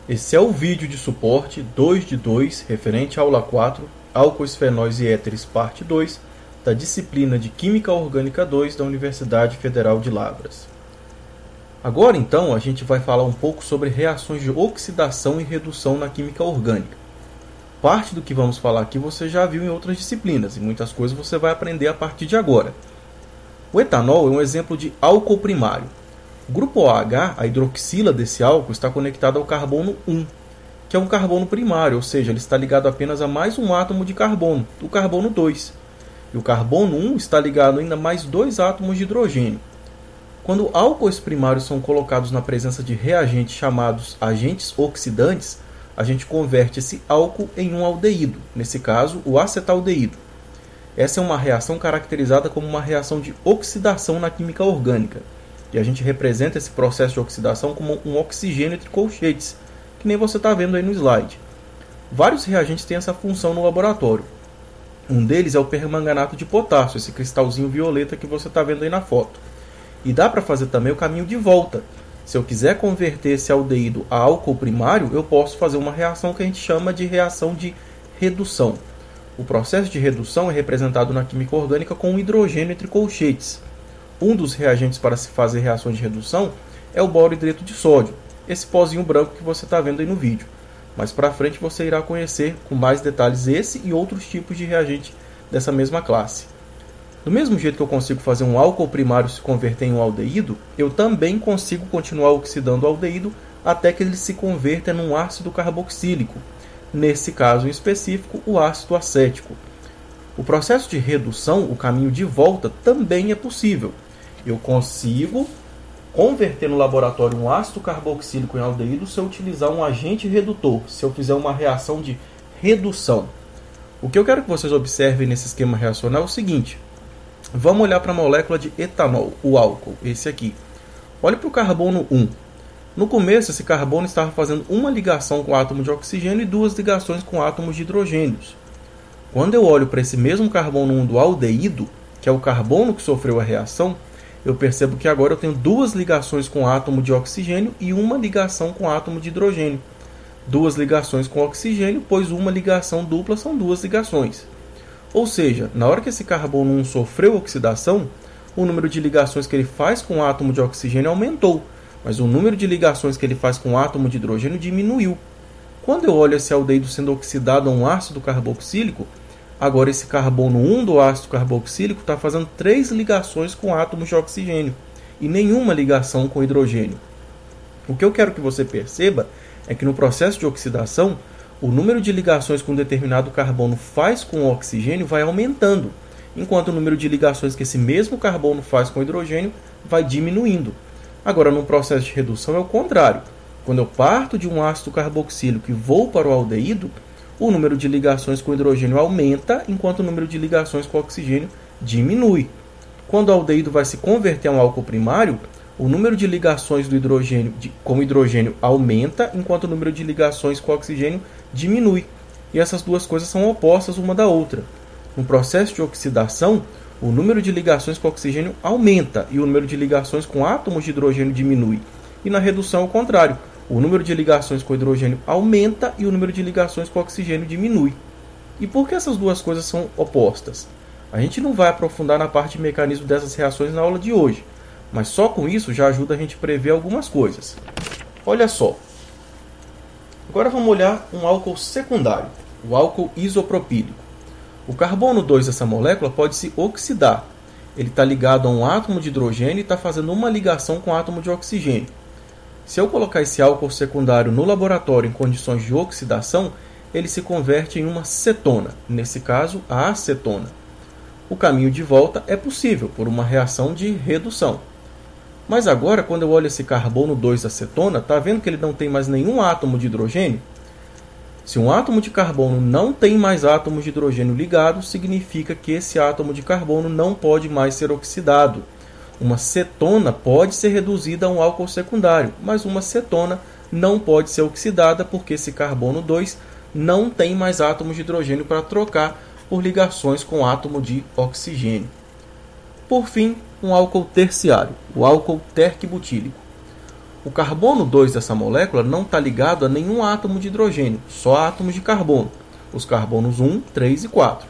Esse é o vídeo de suporte 2 de 2, referente à aula 4, álcoois, fenóis e éteres, parte 2, da disciplina de Química Orgânica 2 da Universidade Federal de Lavras. Agora, então, a gente vai falar um pouco sobre reações de oxidação e redução na química orgânica. Parte do que vamos falar aqui você já viu em outras disciplinas, e muitas coisas você vai aprender a partir de agora. O etanol é um exemplo de álcool primário. O grupo OH, a hidroxila desse álcool, está conectado ao carbono 1, que é um carbono primário, ou seja, ele está ligado apenas a mais um átomo de carbono, o carbono 2. E o carbono 1 está ligado ainda a mais dois átomos de hidrogênio. Quando álcoois primários são colocados na presença de reagentes chamados agentes oxidantes, a gente converte esse álcool em um aldeído, nesse caso, o acetaldeído. Essa é uma reação caracterizada como uma reação de oxidação na química orgânica. E a gente representa esse processo de oxidação como um oxigênio entre colchetes, que nem você está vendo aí no slide. Vários reagentes têm essa função no laboratório. Um deles é o permanganato de potássio, esse cristalzinho violeta que você está vendo aí na foto. E dá para fazer também o caminho de volta. Se eu quiser converter esse aldeído a álcool primário, eu posso fazer uma reação que a gente chama de reação de redução. O processo de redução é representado na química orgânica com um hidrogênio entre colchetes. Um dos reagentes para se fazer reações de redução é o borohidreto de sódio, esse pozinho branco que você está vendo aí no vídeo. Mais para frente você irá conhecer com mais detalhes esse e outros tipos de reagente dessa mesma classe. Do mesmo jeito que eu consigo fazer um álcool primário se converter em um aldeído, eu também consigo continuar oxidando o aldeído até que ele se converta em um ácido carboxílico, nesse caso em específico, o ácido acético. O processo de redução, o caminho de volta, também é possível. Eu consigo converter no laboratório um ácido carboxílico em aldeído se eu utilizar um agente redutor, se eu fizer uma reação de redução. O que eu quero que vocês observem nesse esquema reacional é o seguinte. Vamos olhar para a molécula de etanol, o álcool, esse aqui. Olhe para o carbono 1. No começo, esse carbono estava fazendo uma ligação com o átomo de oxigênio e duas ligações com átomos de hidrogênios. Quando eu olho para esse mesmo carbono 1 do aldeído, que é o carbono que sofreu a reação, eu percebo que agora eu tenho duas ligações com átomo de oxigênio e uma ligação com átomo de hidrogênio. Duas ligações com oxigênio, pois uma ligação dupla são duas ligações. Ou seja, na hora que esse carbono 1 sofreu oxidação, o número de ligações que ele faz com o átomo de oxigênio aumentou, mas o número de ligações que ele faz com o átomo de hidrogênio diminuiu. Quando eu olho esse aldeído sendo oxidado a um ácido carboxílico, agora esse carbono 1 do ácido carboxílico está fazendo 3 ligações com átomos de oxigênio e nenhuma ligação com hidrogênio. O que eu quero que você perceba é que no processo de oxidação, o número de ligações que um determinado carbono faz com o oxigênio vai aumentando, enquanto o número de ligações que esse mesmo carbono faz com o hidrogênio vai diminuindo. Agora, no processo de redução é o contrário. Quando eu parto de um ácido carboxílico e vou para o aldeído, o número de ligações com o hidrogênio aumenta, enquanto o número de ligações com o oxigênio diminui. Quando o aldeído vai se converter a um álcool primário, o número de ligações do hidrogênio com o hidrogênio aumenta, enquanto o número de ligações com o oxigênio diminui. E essas duas coisas são opostas uma da outra. No processo de oxidação, o número de ligações com o oxigênio aumenta e o número de ligações com átomos de hidrogênio diminui. E na redução é o contrário. O número de ligações com hidrogênio aumenta e o número de ligações com oxigênio diminui. E por que essas duas coisas são opostas? A gente não vai aprofundar na parte de mecanismo dessas reações na aula de hoje, mas só com isso já ajuda a gente a prever algumas coisas. Olha só. Agora vamos olhar um álcool secundário, o álcool isopropílico. O carbono 2 dessa molécula pode se oxidar. Ele está ligado a um átomo de hidrogênio e está fazendo uma ligação com o átomo de oxigênio. Se eu colocar esse álcool secundário no laboratório em condições de oxidação, ele se converte em uma cetona, nesse caso a acetona. O caminho de volta é possível por uma reação de redução. Mas agora, quando eu olho esse carbono 2 acetona, está vendo que ele não tem mais nenhum átomo de hidrogênio? Se um átomo de carbono não tem mais átomos de hidrogênio ligados, significa que esse átomo de carbono não pode mais ser oxidado. Uma cetona pode ser reduzida a um álcool secundário, mas uma cetona não pode ser oxidada porque esse carbono 2 não tem mais átomos de hidrogênio para trocar por ligações com átomo de oxigênio. Por fim, um álcool terciário, o álcool terquibutílico. O carbono 2 dessa molécula não está ligado a nenhum átomo de hidrogênio, só átomos de carbono, os carbonos 1, 3 e 4.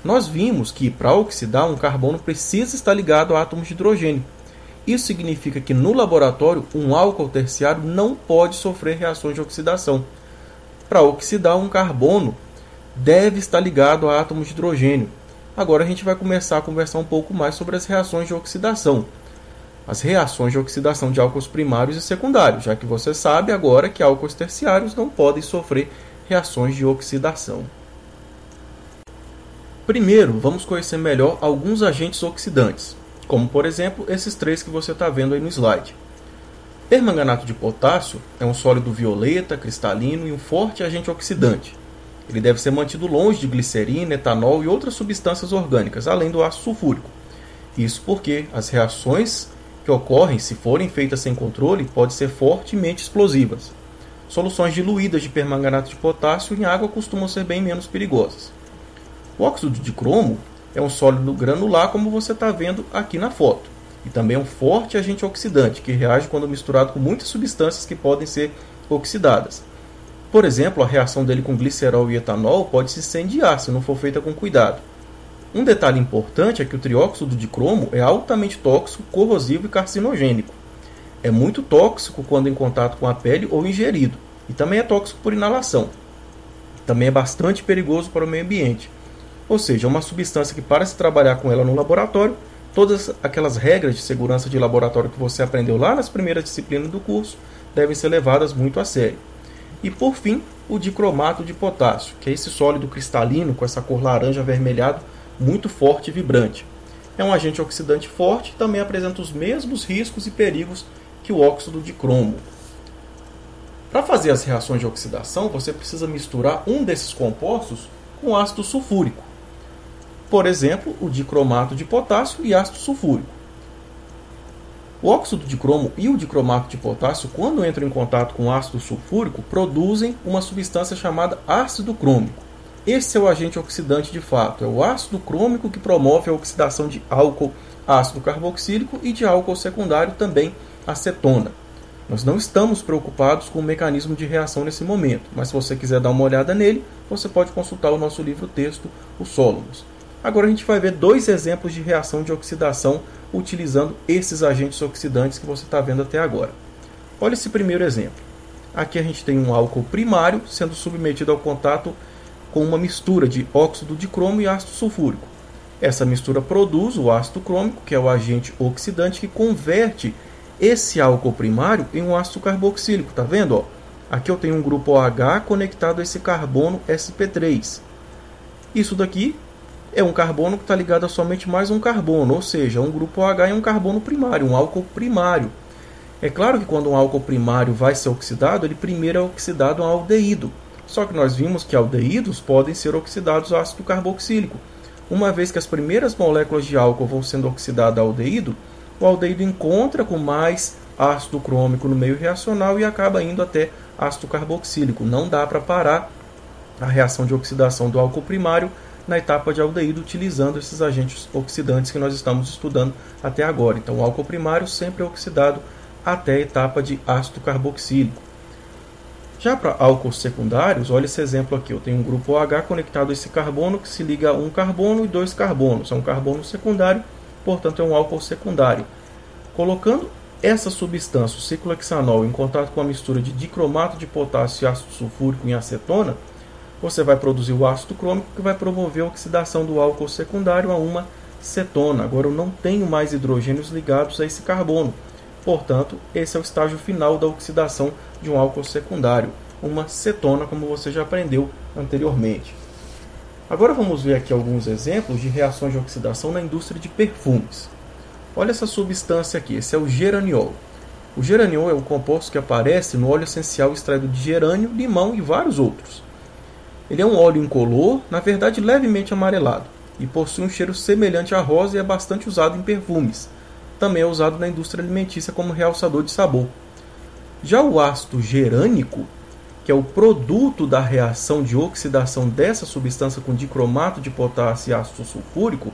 Nós vimos que, para oxidar, um carbono precisa estar ligado a átomos de hidrogênio. Isso significa que, no laboratório, um álcool terciário não pode sofrer reações de oxidação. Para oxidar, um carbono deve estar ligado a átomos de hidrogênio. Agora a gente vai começar a conversar um pouco mais sobre as reações de oxidação. As reações de oxidação de álcools primários e secundários, já que você sabe agora que álcools terciários não podem sofrer reações de oxidação. Primeiro, vamos conhecer melhor alguns agentes oxidantes, como por exemplo esses três que você está vendo aí no slide. Permanganato de potássio é um sólido violeta, cristalino e um forte agente oxidante. Ele deve ser mantido longe de glicerina, etanol e outras substâncias orgânicas, além do ácido sulfúrico. Isso porque as reações que ocorrem, se forem feitas sem controle, podem ser fortemente explosivas. Soluções diluídas de permanganato de potássio em água costumam ser bem menos perigosas. O óxido de cromo é um sólido granular, como você está vendo aqui na foto, e também é um forte agente oxidante, que reage quando misturado com muitas substâncias que podem ser oxidadas. Por exemplo, a reação dele com glicerol e etanol pode se incendiar se não for feita com cuidado. Um detalhe importante é que o trióxido de cromo é altamente tóxico, corrosivo e carcinogênico. É muito tóxico quando em contato com a pele ou ingerido, e também é tóxico por inalação. Também é bastante perigoso para o meio ambiente. Ou seja, é uma substância que, para se trabalhar com ela no laboratório, todas aquelas regras de segurança de laboratório que você aprendeu lá nas primeiras disciplinas do curso devem ser levadas muito a sério. E por fim, o dicromato de potássio, que é esse sólido cristalino com essa cor laranja avermelhado muito forte e vibrante. É um agente oxidante forte e também apresenta os mesmos riscos e perigos que o óxido de cromo. Para fazer as reações de oxidação, você precisa misturar um desses compostos com ácido sulfúrico. Por exemplo, o dicromato de potássio e ácido sulfúrico. O óxido de cromo e o dicromato de potássio, quando entram em contato com ácido sulfúrico, produzem uma substância chamada ácido crômico. Esse é o agente oxidante de fato, é o ácido crômico que promove a oxidação de álcool ácido carboxílico e de álcool secundário, também acetona. Nós não estamos preocupados com o mecanismo de reação nesse momento, mas se você quiser dar uma olhada nele, você pode consultar o nosso livro-texto, o Solomos. Agora a gente vai ver dois exemplos de reação de oxidação utilizando esses agentes oxidantes que você está vendo até agora. Olha esse primeiro exemplo. Aqui a gente tem um álcool primário sendo submetido ao contato com uma mistura de óxido de cromo e ácido sulfúrico. Essa mistura produz o ácido crômico, que é o agente oxidante que converte esse álcool primário em um ácido carboxílico. Tá vendo? Ó? Aqui eu tenho um grupo OH conectado a esse carbono sp3. Isso daqui é um carbono que está ligado a somente mais um carbono, ou seja, um grupo OH é um carbono primário, um álcool primário. É claro que quando um álcool primário vai ser oxidado, ele primeiro é oxidado a aldeído. Só que nós vimos que aldeídos podem ser oxidados a ácido carboxílico. Uma vez que as primeiras moléculas de álcool vão sendo oxidadas a aldeído, o aldeído encontra com mais ácido crômico no meio reacional e acaba indo até ácido carboxílico. Não dá para parar a reação de oxidação do álcool primário na etapa de aldeído utilizando esses agentes oxidantes que nós estamos estudando até agora. Então, o álcool primário sempre é oxidado até a etapa de ácido carboxílico. Já para álcools secundários, olha esse exemplo aqui. Eu tenho um grupo OH conectado a esse carbono que se liga a um carbono e dois carbonos. É um carbono secundário, portanto é um álcool secundário. Colocando essa substância, o ciclohexanol, em contato com a mistura de dicromato de potássio e ácido sulfúrico em acetona, você vai produzir o ácido crômico que vai promover a oxidação do álcool secundário a uma cetona. Agora eu não tenho mais hidrogênios ligados a esse carbono. Portanto, esse é o estágio final da oxidação de um álcool secundário, uma cetona, como você já aprendeu anteriormente. Agora vamos ver aqui alguns exemplos de reações de oxidação na indústria de perfumes. Olha essa substância aqui, esse é o geraniol. O geraniol é um composto que aparece no óleo essencial extraído de gerânio, limão e vários outros. Ele é um óleo incolor, na verdade levemente amarelado, e possui um cheiro semelhante a rosa e é bastante usado em perfumes. Também é usado na indústria alimentícia como realçador de sabor. Já o ácido gerânico, que é o produto da reação de oxidação dessa substância com dicromato de potássio e ácido sulfúrico,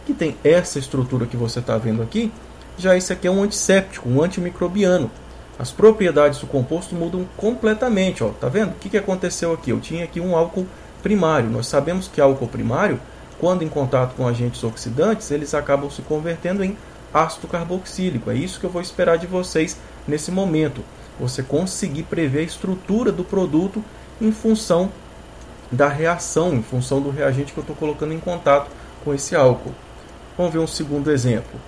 que tem essa estrutura que você está vendo aqui, já esse aqui é um antisséptico, um antimicrobiano. as propriedades do composto mudam completamente. Ó. Tá vendo? O que aconteceu aqui? Eu tinha aqui um álcool primário. Nós sabemos que álcool primário, quando em contato com agentes oxidantes, eles acabam se convertendo em ácido carboxílico. É isso que eu vou esperar de vocês nesse momento. Você conseguir prever a estrutura do produto em função da reação, em função do reagente que eu estou colocando em contato com esse álcool. Vamos ver um segundo exemplo.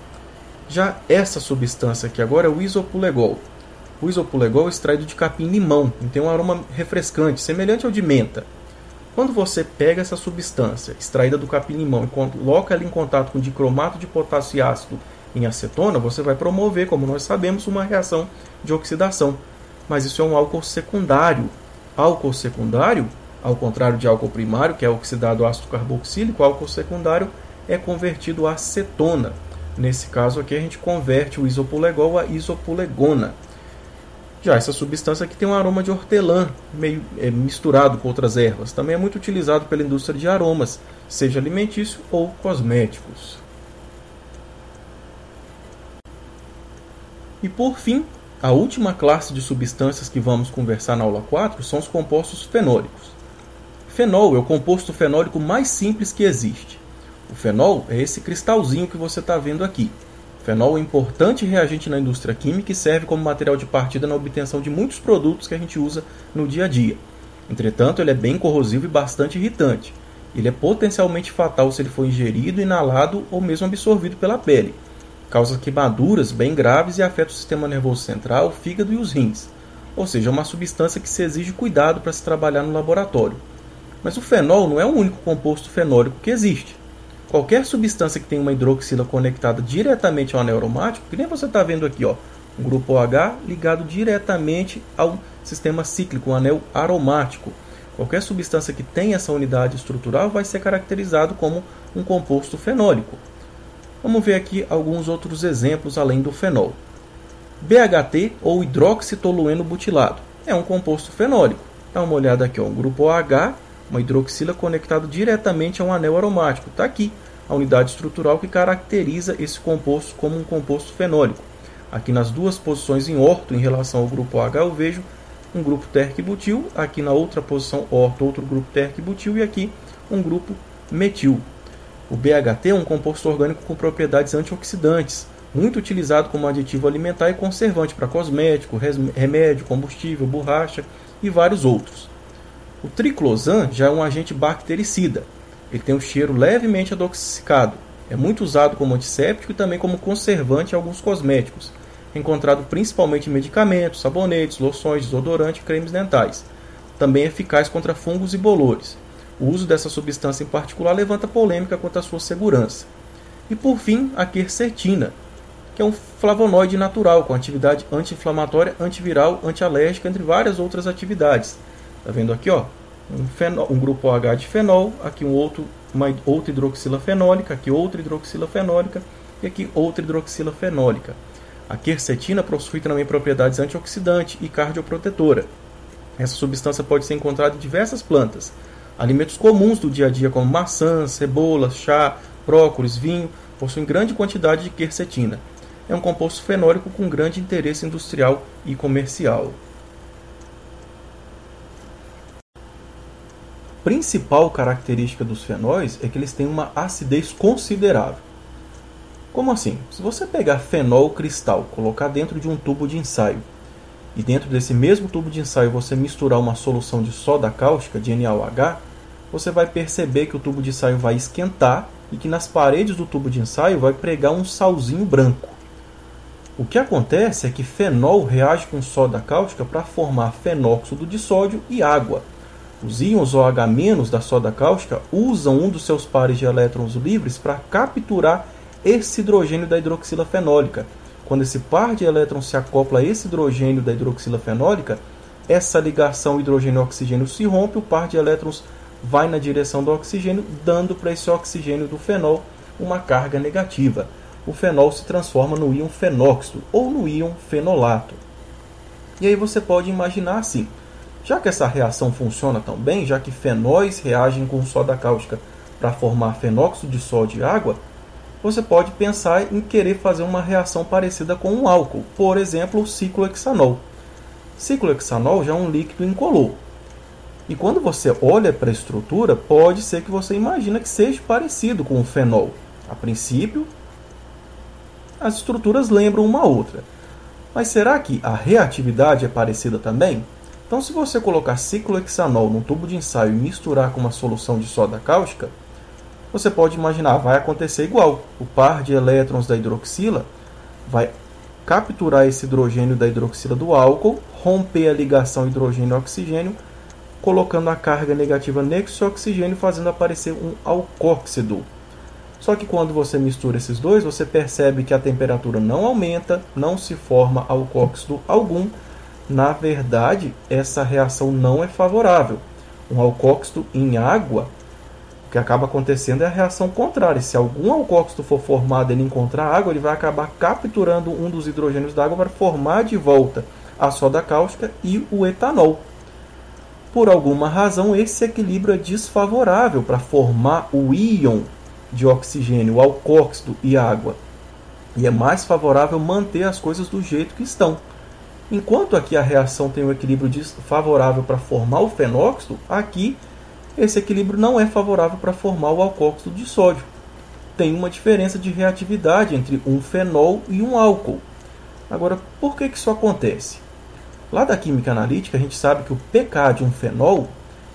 Já essa substância aqui agora é o isopulegol. O isopulegol é extraído de capim-limão, e tem um aroma refrescante, semelhante ao de menta. Quando você pega essa substância extraída do capim-limão e coloca ela em contato com dicromato de potássio e ácido em acetona, você vai promover, como nós sabemos, uma reação de oxidação. Mas isso é um álcool secundário. Álcool secundário, ao contrário de álcool primário, que é oxidado ácido carboxílico, álcool secundário é convertido a acetona. Nesse caso aqui a gente converte o isopulegol a isopulegona. Já essa substância aqui tem um aroma de hortelã, meio misturado com outras ervas. Também é muito utilizado pela indústria de aromas, seja alimentício ou cosméticos. E por fim, a última classe de substâncias que vamos conversar na aula 4 são os compostos fenólicos. Fenol é o composto fenólico mais simples que existe. O fenol é esse cristalzinho que você está vendo aqui. O fenol é um importante reagente na indústria química e serve como material de partida na obtenção de muitos produtos que a gente usa no dia a dia. Entretanto, ele é bem corrosivo e bastante irritante. Ele é potencialmente fatal se ele for ingerido, inalado ou mesmo absorvido pela pele. Causa queimaduras bem graves e afeta o sistema nervoso central, o fígado e os rins. Ou seja, é uma substância que se exige cuidado para se trabalhar no laboratório. Mas o fenol não é o único composto fenólico que existe. Qualquer substância que tenha uma hidroxila conectada diretamente ao anel aromático, que nem você está vendo aqui, ó, um grupo OH ligado diretamente ao sistema cíclico, um anel aromático. Qualquer substância que tenha essa unidade estrutural vai ser caracterizado como um composto fenólico. Vamos ver aqui alguns outros exemplos além do fenol. BHT ou hidroxitolueno butilado é um composto fenólico. Dá uma olhada aqui, ó, um grupo OH, uma hidroxila conectado diretamente a um anel aromático. Está aqui a unidade estrutural que caracteriza esse composto como um composto fenólico. Aqui nas duas posições em orto em relação ao grupo OH eu vejo um grupo térquibutil, aqui na outra posição orto outro grupo térquibutil e aqui um grupo metil. O BHT é um composto orgânico com propriedades antioxidantes, muito utilizado como aditivo alimentar e conservante para cosmético, remédio, combustível, borracha e vários outros. O triclosan já é um agente bactericida. Ele tem um cheiro levemente adocicado. É muito usado como antisséptico e também como conservante em alguns cosméticos. É encontrado principalmente em medicamentos, sabonetes, loções, desodorante e cremes dentais. Também é eficaz contra fungos e bolores. O uso dessa substância em particular levanta polêmica quanto à sua segurança. E por fim, a quercetina, que é um flavonoide natural com atividade anti-inflamatória, antiviral, antialérgica, entre várias outras atividades. Está vendo aqui, ó, um grupo OH de fenol, aqui uma outra hidroxila fenólica, aqui outra hidroxila fenólica e aqui outra hidroxila fenólica. A quercetina possui também propriedades antioxidantes e cardioprotetora. Essa substância pode ser encontrada em diversas plantas. Alimentos comuns do dia a dia como maçãs, cebolas, chá, brócolis, vinho, possuem grande quantidade de quercetina. É um composto fenólico com grande interesse industrial e comercial. A principal característica dos fenóis é que eles têm uma acidez considerável. Como assim? Se você pegar fenol cristal, colocar dentro de um tubo de ensaio, e dentro desse mesmo tubo de ensaio você misturar uma solução de soda cáustica, de NaOH, você vai perceber que o tubo de ensaio vai esquentar e que nas paredes do tubo de ensaio vai pregar um salzinho branco. O que acontece é que fenol reage com soda cáustica para formar fenóxido de sódio e água. Os íons OH- da soda cáustica usam um dos seus pares de elétrons livres para capturar esse hidrogênio da hidroxila fenólica. Quando esse par de elétrons se acopla a esse hidrogênio da hidroxila fenólica, essa ligação hidrogênio-oxigênio se rompe, o par de elétrons vai na direção do oxigênio, dando para esse oxigênio do fenol uma carga negativa. O fenol se transforma no íon fenóxido ou no íon fenolato. E aí você pode imaginar assim, já que essa reação funciona tão bem, já que fenóis reagem com soda cáustica para formar fenóxido de sódio e água, você pode pensar em querer fazer uma reação parecida com um álcool, por exemplo, o ciclohexanol. Ciclohexanol já é um líquido incolor. E quando você olha para a estrutura, pode ser que você imagine que seja parecido com o fenol. A princípio, as estruturas lembram uma outra. Mas será que a reatividade é parecida também? Então, se você colocar ciclohexanol num tubo de ensaio e misturar com uma solução de soda cáustica, você pode imaginar, vai acontecer igual. O par de elétrons da hidroxila vai capturar esse hidrogênio da hidroxila do álcool, romper a ligação hidrogênio-oxigênio, colocando a carga negativa nesse oxigênio, fazendo aparecer um alcóxido. Só que quando você mistura esses dois, você percebe que a temperatura não aumenta, não se forma alcóxido algum. Na verdade, essa reação não é favorável. Um alcóxido em água, o que acaba acontecendo é a reação contrária. Se algum alcóxido for formado e ele encontrar água, ele vai acabar capturando um dos hidrogênios da água para formar de volta a soda cáustica e o etanol. Por alguma razão, esse equilíbrio é desfavorável para formar o íon de oxigênio, o alcóxido e água. E é mais favorável manter as coisas do jeito que estão. Enquanto aqui a reação tem um equilíbrio favorável para formar o fenóxido, aqui esse equilíbrio não é favorável para formar o alcóxido de sódio. Tem uma diferença de reatividade entre um fenol e um álcool. Agora, por que isso acontece? Lá da química analítica, a gente sabe que o pK de um fenol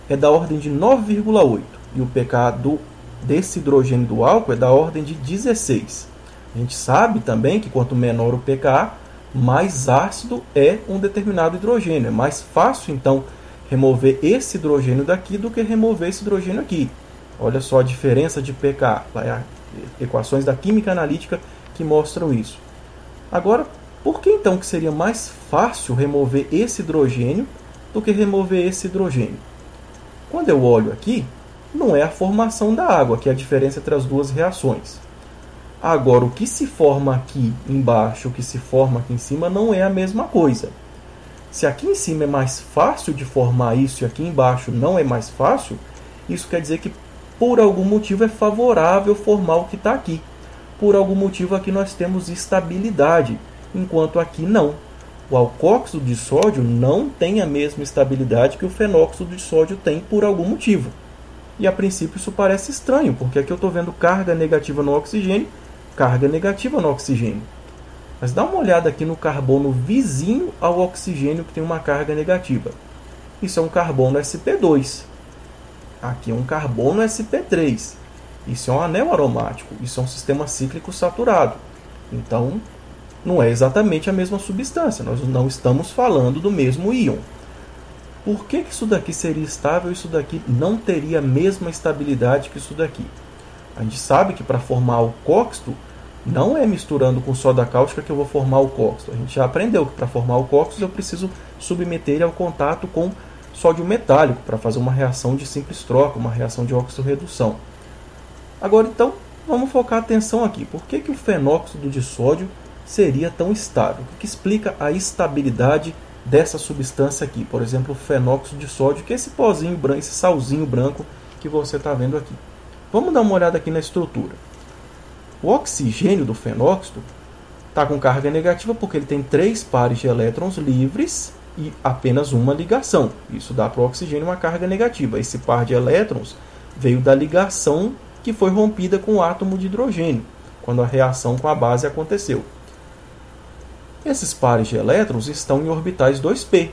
é da ordem de 9,8 e o pK desse hidrogênio do álcool é da ordem de 16. A gente sabe também que quanto menor o pK, mais ácido é um determinado hidrogênio. É mais fácil, então, remover esse hidrogênio daqui do que remover esse hidrogênio aqui. Olha só a diferença de pK. Equações da química analítica que mostram isso. Agora, por que então que seria mais fácil remover esse hidrogênio do que remover esse hidrogênio? Quando eu olho aqui, não é a formação da água, que é a diferença entre as duas reações. Agora, o que se forma aqui embaixo, o que se forma aqui em cima, não é a mesma coisa. Se aqui em cima é mais fácil de formar isso e aqui embaixo não é mais fácil, isso quer dizer que por algum motivo é favorável formar o que está aqui. Por algum motivo aqui nós temos estabilidade, enquanto aqui não. O alcóxido de sódio não tem a mesma estabilidade que o fenóxido de sódio tem por algum motivo. E a princípio isso parece estranho, porque aqui eu estou vendo carga negativa no oxigênio, carga negativa no oxigênio. Mas dá uma olhada aqui no carbono vizinho ao oxigênio que tem uma carga negativa. Isso é um carbono sp2. Aqui é um carbono sp3. Isso é um anel aromático. Isso é um sistema cíclico saturado. Então, não é exatamente a mesma substância. Nós não estamos falando do mesmo íon. Por que isso daqui seria estável e isso daqui não teria a mesma estabilidade que isso daqui? A gente sabe que para formar alcóxido, não é misturando com soda cáustica que eu vou formar alcóxido. A gente já aprendeu que para formar alcóxido eu preciso submeter ele ao contato com sódio metálico para fazer uma reação de simples troca, uma reação de óxido-redução. Agora, então, vamos focar a atenção aqui. Por que o fenóxido de sódio seria tão estável? O que explica a estabilidade dessa substância aqui? Por exemplo, o fenóxido de sódio, que é esse pozinho branco, esse salzinho branco que você está vendo aqui. Vamos dar uma olhada aqui na estrutura. O oxigênio do fenóxido está com carga negativa porque ele tem 3 pares de elétrons livres e apenas uma ligação. Isso dá para o oxigênio uma carga negativa. Esse par de elétrons veio da ligação que foi rompida com o átomo de hidrogênio, quando a reação com a base aconteceu. Esses pares de elétrons estão em orbitais 2p.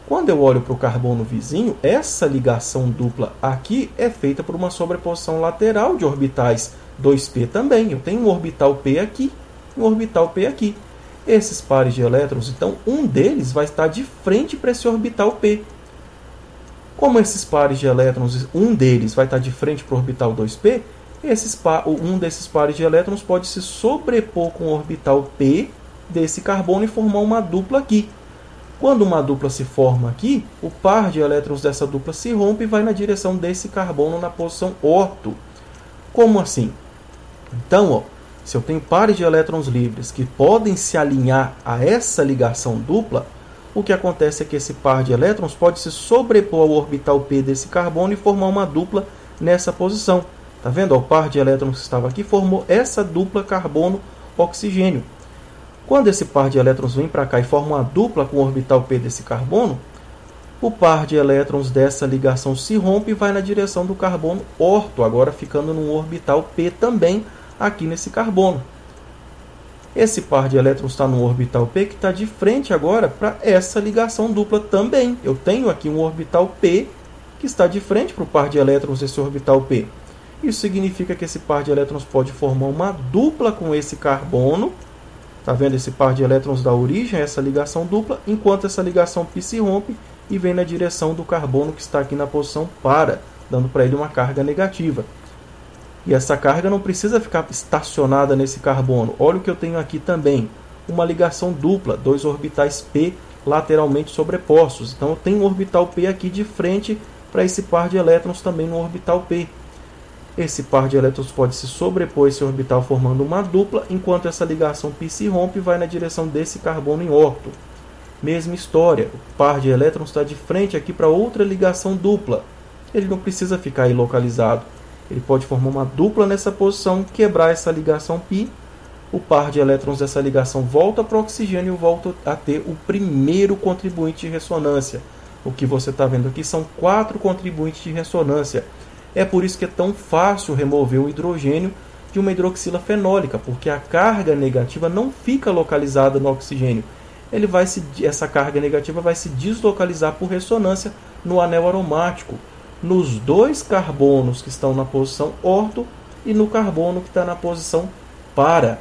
Quando eu olho para o carbono vizinho, essa ligação dupla aqui é feita por uma sobreposição lateral de orbitais 2p também. Eu tenho um orbital p aqui e um orbital p aqui. Esses pares de elétrons, então, um deles vai estar de frente para esse orbital p. Como esses pares de elétrons, um deles vai estar de frente para o orbital 2p, um desses pares de elétrons pode se sobrepor com o orbital p desse carbono e formar uma dupla aqui. Quando uma dupla se forma aqui, o par de elétrons dessa dupla se rompe e vai na direção desse carbono na posição orto. Como assim? Então, se eu tenho pares de elétrons livres que podem se alinhar a essa ligação dupla, o que acontece é que esse par de elétrons pode se sobrepor ao orbital p desse carbono e formar uma dupla nessa posição. Tá vendo? O par de elétrons que estava aqui formou essa dupla carbono-oxigênio. Quando esse par de elétrons vem para cá e forma uma dupla com o orbital P desse carbono, o par de elétrons dessa ligação se rompe e vai na direção do carbono orto, agora ficando no orbital P também aqui nesse carbono. Esse par de elétrons está no orbital P que está de frente agora para essa ligação dupla também. Eu tenho aqui um orbital P que está de frente para o par de elétrons desse orbital P. Isso significa que esse par de elétrons pode formar uma dupla com esse carbono. Está vendo? Esse par de elétrons dá origem a essa ligação dupla, enquanto essa ligação π se rompe e vem na direção do carbono que está aqui na posição para, dando para ele uma carga negativa. E essa carga não precisa ficar estacionada nesse carbono. Olha o que eu tenho aqui também. Uma ligação dupla, dois orbitais P lateralmente sobrepostos. Então eu tenho um orbital P aqui de frente para esse par de elétrons também no orbital P. Esse par de elétrons pode se sobrepor a esse orbital formando uma dupla, enquanto essa ligação π se rompe e vai na direção desse carbono em orto. Mesma história, o par de elétrons está de frente aqui para outra ligação dupla. Ele não precisa ficar aí localizado. Ele pode formar uma dupla nessa posição, quebrar essa ligação π. O par de elétrons dessa ligação volta para o oxigênio e volta a ter o primeiro contribuinte de ressonância. O que você está vendo aqui são 4 contribuintes de ressonância. É por isso que é tão fácil remover o hidrogênio de uma hidroxila fenólica, porque a carga negativa não fica localizada no oxigênio. Essa carga negativa vai se deslocalizar por ressonância no anel aromático, nos 2 carbonos que estão na posição orto e no carbono que está na posição para.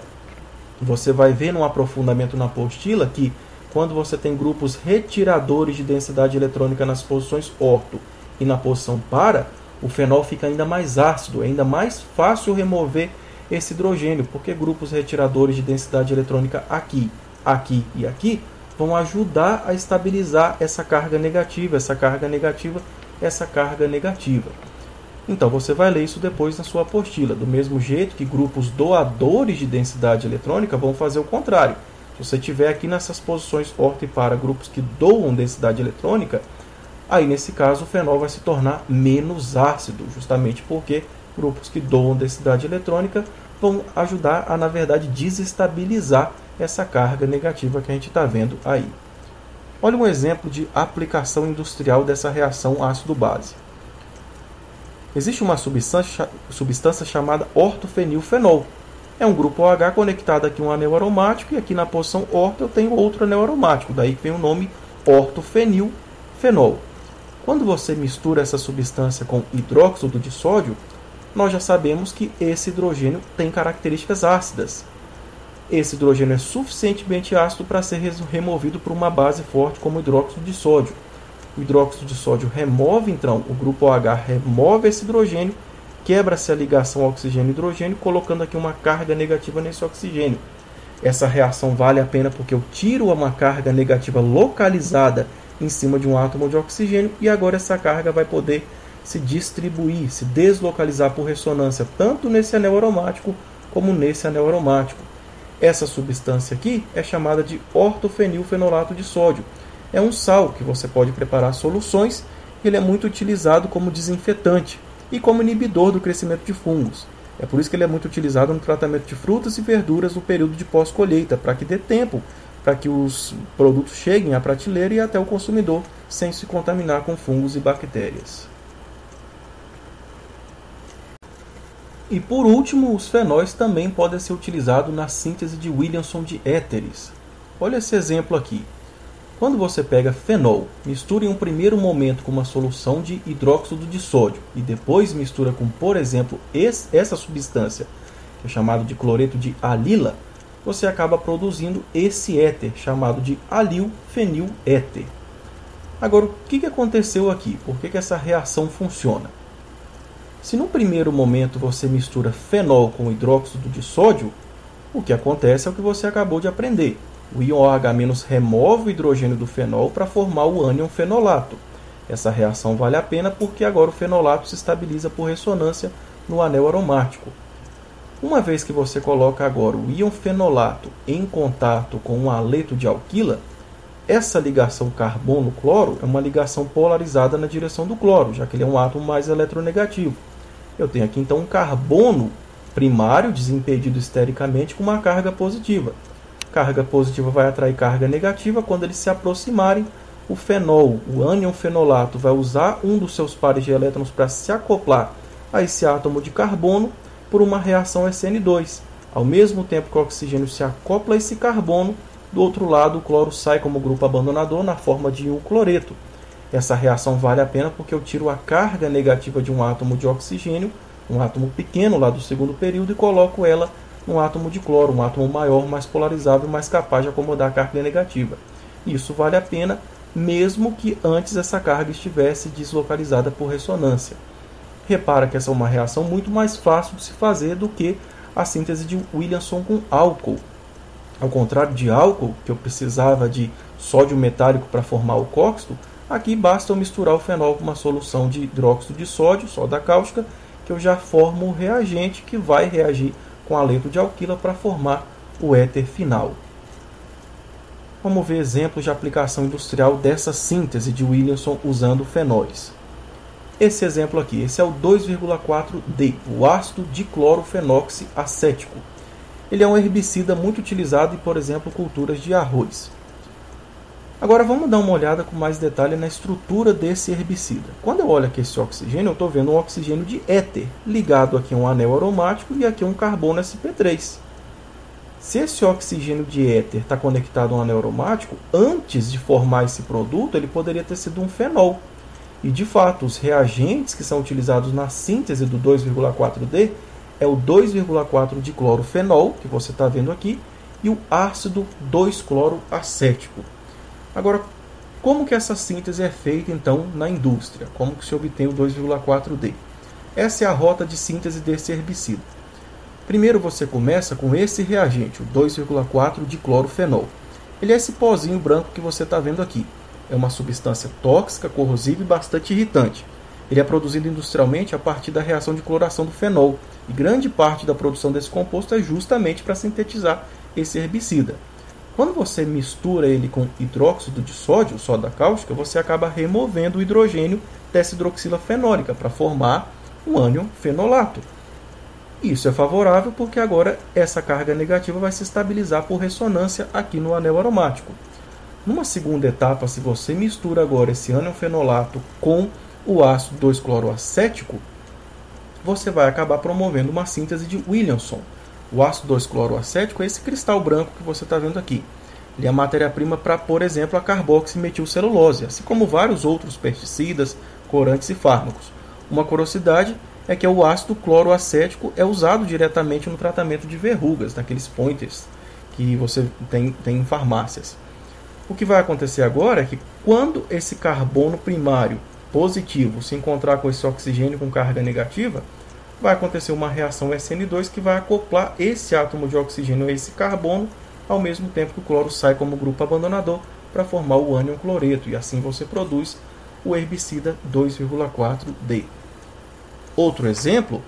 Você vai ver no aprofundamento na apostila que quando você tem grupos retiradores de densidade eletrônica nas posições orto e na posição para, o fenol fica ainda mais ácido, é ainda mais fácil remover esse hidrogênio, porque grupos retiradores de densidade eletrônica aqui, aqui e aqui vão ajudar a estabilizar essa carga negativa, essa carga negativa, essa carga negativa. Então você vai ler isso depois na sua apostila, do mesmo jeito que grupos doadores de densidade eletrônica vão fazer o contrário. Se você tiver aqui nessas posições orto e para grupos que doam densidade eletrônica, aí nesse caso o fenol vai se tornar menos ácido, justamente porque grupos que doam densidade eletrônica vão ajudar a, na verdade, desestabilizar essa carga negativa que a gente está vendo aí. Olha um exemplo de aplicação industrial dessa reação ácido-base. Existe uma substância chamada ortofenilfenol. É um grupo OH conectado aqui a um anel aromático e aqui na posição orto eu tenho outro anel aromático, daí que vem o nome ortofenilfenol. Quando você mistura essa substância com hidróxido de sódio, nós já sabemos que esse hidrogênio tem características ácidas. Esse hidrogênio é suficientemente ácido para ser removido por uma base forte como o hidróxido de sódio. O hidróxido de sódio remove, então, o grupo OH remove esse hidrogênio, quebra-se a ligação oxigênio-hidrogênio, colocando aqui uma carga negativa nesse oxigênio. Essa reação vale a pena porque eu tiro uma carga negativa localizada em cima de um átomo de oxigênio e agora essa carga vai poder se distribuir, se deslocalizar por ressonância, tanto nesse anel aromático como nesse anel aromático. Essa substância aqui é chamada de ortofenilfenolato de sódio. É um sal que você pode preparar soluções, ele é muito utilizado como desinfetante e como inibidor do crescimento de fungos. É por isso que ele é muito utilizado no tratamento de frutas e verduras no período de pós-colheita, para que dê tempo para que os produtos cheguem à prateleira e até o consumidor sem se contaminar com fungos e bactérias. E por último, os fenóis também podem ser utilizados na síntese de Williamson de éteres. Olha esse exemplo aqui. Quando você pega fenol, mistura em um primeiro momento com uma solução de hidróxido de sódio e depois mistura com, por exemplo, essa substância, que é chamado de cloreto de alila, você acaba produzindo esse éter, chamado de alilfeniléter. Agora, o que aconteceu aqui? Por que essa reação funciona? Se no primeiro momento você mistura fenol com hidróxido de sódio, o que acontece é o que você acabou de aprender. O íon OH- remove o hidrogênio do fenol para formar o ânion fenolato. Essa reação vale a pena porque agora o fenolato se estabiliza por ressonância no anel aromático. Uma vez que você coloca agora o íon fenolato em contato com um haleto de alquila, essa ligação carbono-cloro é uma ligação polarizada na direção do cloro, já que ele é um átomo mais eletronegativo. Eu tenho aqui então um carbono primário desimpedido estericamente com uma carga positiva. Carga positiva vai atrair carga negativa. Quando eles se aproximarem, o fenol, o ânion fenolato, vai usar um dos seus pares de elétrons para se acoplar a esse átomo de carbono por uma reação SN2. Ao mesmo tempo que o oxigênio se acopla a esse carbono, do outro lado o cloro sai como grupo abandonador na forma de um cloreto. Essa reação vale a pena porque eu tiro a carga negativa de um átomo de oxigênio, um átomo pequeno lá do segundo período, e coloco ela num átomo de cloro, um átomo maior, mais polarizável, mais capaz de acomodar a carga negativa. Isso vale a pena mesmo que antes essa carga estivesse deslocalizada por ressonância. Repara que essa é uma reação muito mais fácil de se fazer do que a síntese de Williamson com álcool. Ao contrário de álcool, que eu precisava de sódio metálico para formar o cóxido, aqui basta eu misturar o fenol com uma solução de hidróxido de sódio, soda cáustica, que eu já formo o reagente que vai reagir com haleto de alquila para formar o éter final. Vamos ver exemplos de aplicação industrial dessa síntese de Williamson usando fenóis. Esse exemplo aqui, esse é o 2,4-D, o ácido diclorofenoxiacético. Ele é um herbicida muito utilizado em, por exemplo, culturas de arroz. Agora vamos dar uma olhada com mais detalhe na estrutura desse herbicida. Quando eu olho aqui esse oxigênio, eu estou vendo um oxigênio de éter, ligado aqui a um anel aromático e aqui a um carbono sp3. Se esse oxigênio de éter está conectado a um anel aromático, antes de formar esse produto, ele poderia ter sido um fenol. E, de fato, os reagentes que são utilizados na síntese do 2,4-D é o 2,4-diclorofenol, que você está vendo aqui, e o ácido 2-cloroacético. Agora, como que essa síntese é feita, então, na indústria? Como que se obtém o 2,4-D? Essa é a rota de síntese desse herbicida. Primeiro você começa com esse reagente, o 2,4-diclorofenol. Ele é esse pozinho branco que você está vendo aqui. É uma substância tóxica, corrosiva e bastante irritante. Ele é produzido industrialmente a partir da reação de cloração do fenol, e grande parte da produção desse composto é justamente para sintetizar esse herbicida. Quando você mistura ele com hidróxido de sódio, soda cáustica, você acaba removendo o hidrogênio dessa hidroxila fenólica para formar um ânion fenolato. Isso é favorável porque agora essa carga negativa vai se estabilizar por ressonância aqui no anel aromático. Numa segunda etapa, se você mistura agora esse ânion fenolato com o ácido 2-cloroacético, você vai acabar promovendo uma síntese de Williamson. O ácido 2-cloroacético é esse cristal branco que você está vendo aqui. Ele é a matéria-prima para, por exemplo, a carboximetilcelulose, assim como vários outros pesticidas, corantes e fármacos. Uma curiosidade é que o ácido cloroacético é usado diretamente no tratamento de verrugas, naqueles pointers que você tem em farmácias. O que vai acontecer agora é que quando esse carbono primário positivo se encontrar com esse oxigênio com carga negativa, vai acontecer uma reação SN2 que vai acoplar esse átomo de oxigênio a esse carbono, ao mesmo tempo que o cloro sai como grupo abandonador para formar o ânion cloreto, e assim você produz o herbicida 2,4-D. Outro exemplo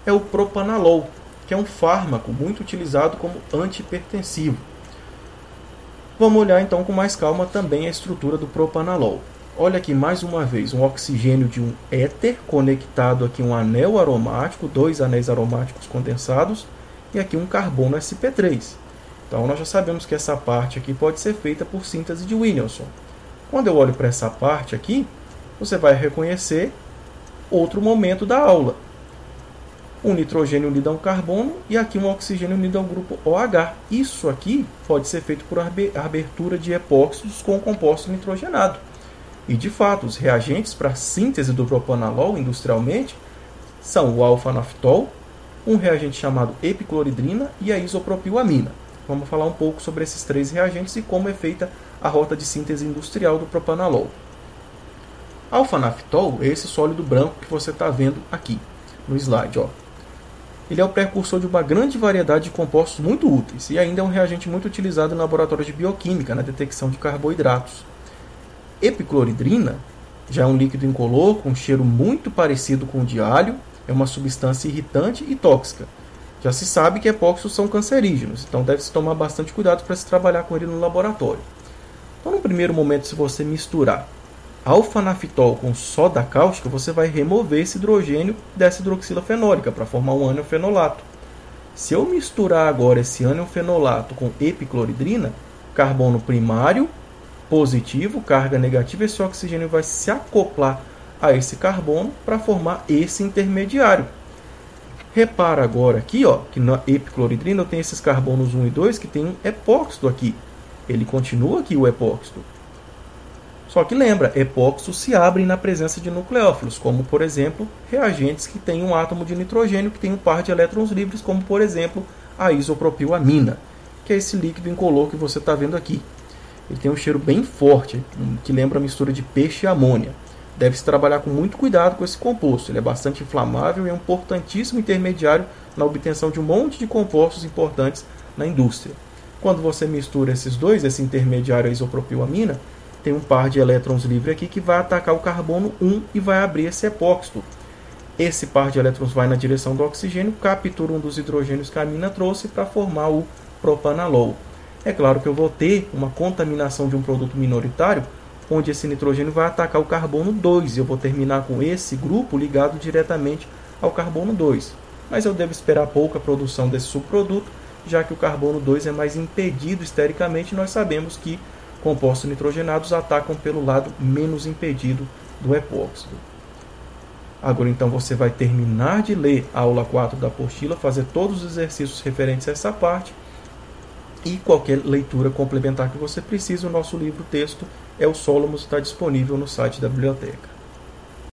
é o propanolol, que é um fármaco muito utilizado como antihipertensivo. Vamos olhar então com mais calma também a estrutura do propanolol. Olha aqui mais uma vez um oxigênio de um éter conectado aqui a um anel aromático, dois anéis aromáticos condensados, e aqui um carbono sp3. Então nós já sabemos que essa parte aqui pode ser feita por síntese de Williamson. Quando eu olho para essa parte aqui, você vai reconhecer outro momento da aula. Um nitrogênio unido a um carbono e aqui um oxigênio unido ao grupo OH. Isso aqui pode ser feito por abertura de epóxidos com composto nitrogenado. E, de fato, os reagentes para a síntese do propanolol industrialmente são o alfa-naftol, um reagente chamado epicloridrina e a isopropilamina. Vamos falar um pouco sobre esses três reagentes e como é feita a rota de síntese industrial do propanolol. Alfa-naftol é esse sólido branco que você está vendo aqui no slide. Ó. Ele é o precursor de uma grande variedade de compostos muito úteis e ainda é um reagente muito utilizado em laboratórios de bioquímica na detecção de carboidratos. Epicloridrina já é um líquido incolor com um cheiro muito parecido com o de alho, é uma substância irritante e tóxica. Já se sabe que epóxidos são cancerígenos, então deve-se tomar bastante cuidado para se trabalhar com ele no laboratório. Então, no primeiro momento, se você misturar alfa-nafitol com soda cáustica, você vai remover esse hidrogênio dessa hidroxila fenólica para formar um ânion fenolato. Se eu misturar agora esse ânion fenolato com epicloridrina, carbono primário positivo, carga negativa, esse oxigênio vai se acoplar a esse carbono para formar esse intermediário. Repara agora aqui, ó, que na epicloridrina eu tenho esses carbonos 1 e 2 que tem um epóxido aqui. Ele continua aqui o epóxido. Só que lembra, epóxidos se abrem na presença de nucleófilos, como por exemplo, reagentes que têm um átomo de nitrogênio que tem um par de elétrons livres, como por exemplo a isopropilamina, que é esse líquido incolor que você está vendo aqui. Ele tem um cheiro bem forte, que lembra a mistura de peixe e amônia. Deve-se trabalhar com muito cuidado com esse composto. Ele é bastante inflamável e é um importantíssimo intermediário na obtenção de um monte de compostos importantes na indústria. Quando você mistura esses dois, esse intermediário, a isopropilamina, tem um par de elétrons livre aqui que vai atacar o carbono 1 e vai abrir esse epóxido. Esse par de elétrons vai na direção do oxigênio, captura um dos hidrogênios que a amina trouxe para formar o propanalol. É claro que eu vou ter uma contaminação de um produto minoritário, onde esse nitrogênio vai atacar o carbono 2, e eu vou terminar com esse grupo ligado diretamente ao carbono 2. Mas eu devo esperar pouca produção desse subproduto, já que o carbono 2 é mais impedido estericamente, e nós sabemos que compostos nitrogenados atacam pelo lado menos impedido do epóxido. Agora então você vai terminar de ler a aula 4 da apostila, fazer todos os exercícios referentes a essa parte, e qualquer leitura complementar que você precise, o nosso livro-texto é o Solomos, está disponível no site da biblioteca.